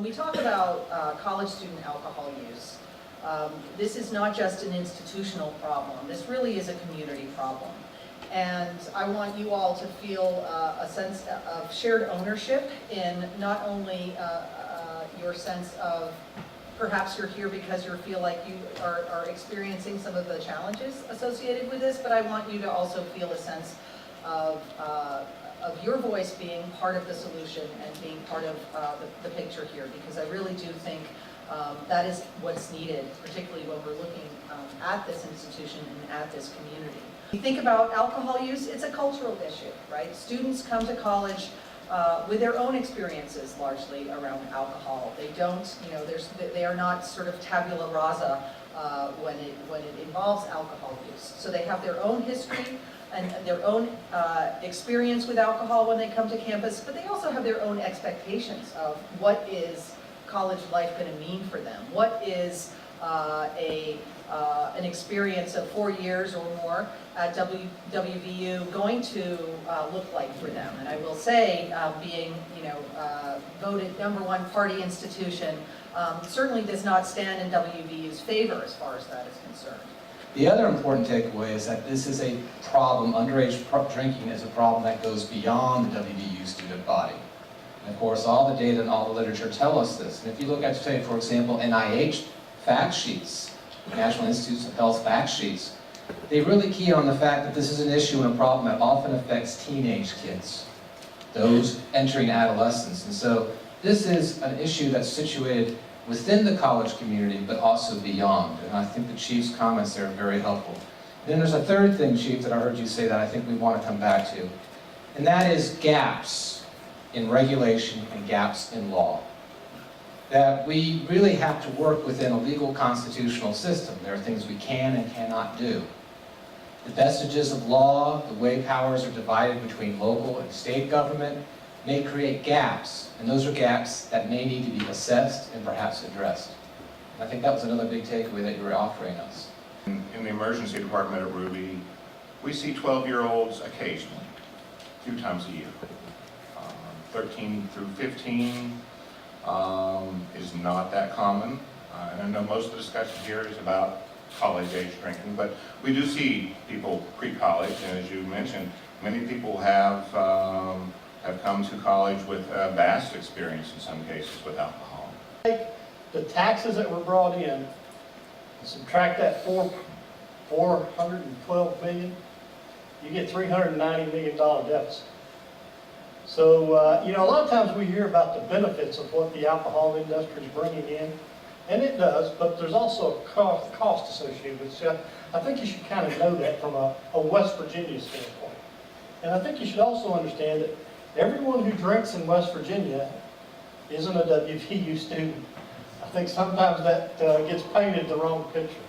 When we talk about college student alcohol use, this is not just an institutional problem. This really is a community problem. And I want you all to feel a sense of shared ownership in not only your sense of perhaps you're here because you feel like you are experiencing some of the challenges associated with this, but I want you to also feel a sense of your voice being part of the solution and being part of the picture here, because I really do think that is what's needed, particularly when we're looking at this institution and at this community. When you think about alcohol use, it's a cultural issue, right? Students come to college with their own experiences largely around alcohol. They don't, they are not sort of tabula rasa when it involves alcohol use. So they have their own history and their own experience with alcohol when they come to campus, but they also have their own expectations of what is college life going to mean for them. What is an experience of 4 years or more at WVU going to look like for them? And I will say, being voted #1 party institution certainly does not stand in WVU's favor as far as that is concerned. The other important takeaway is that this is a problem, underage drinking is a problem that goes beyond the WVU student body. And of course, all the data and all the literature tell us this. And if you look at, say, for example, NIH fact sheets, National Institutes of Health fact sheets, they really key on the fact that this is an issue and a problem that often affects teenage kids, those entering adolescence. And so this is an issue that's situated within the college community, but also beyond. And I think the Chief's comments there are very helpful. Then there's a third thing, Chief, that I heard you say that I think we want to come back to, and that is gaps in regulation and gaps in law. That we really have to work within a legal constitutional system. There are things we can and cannot do. The vestiges of law, the way powers are divided between local and state government, may create gaps, and those are gaps that may need to be assessed and perhaps addressed. And I think that was another big takeaway that you were offering us. In the emergency department at Ruby, we see 12-year-olds occasionally, a few times a year. 13 through 15 is not that common. And I know most of the discussion here is about college-age drinking, but we do see people pre-college, and as you mentioned, many people have come to college with a vast experience in some cases with alcohol. Take the taxes that were brought in, and subtract that $412 million, you get $390 million deficit. So, a lot of times we hear about the benefits of what the alcohol industry is bringing in, and it does, but there's also a cost associated with it. So I think you should kind of know that from a West Virginia standpoint. And I think you should also understand that everyone who drinks in West Virginia isn't a WVU student. I think sometimes that gets painted the wrong picture.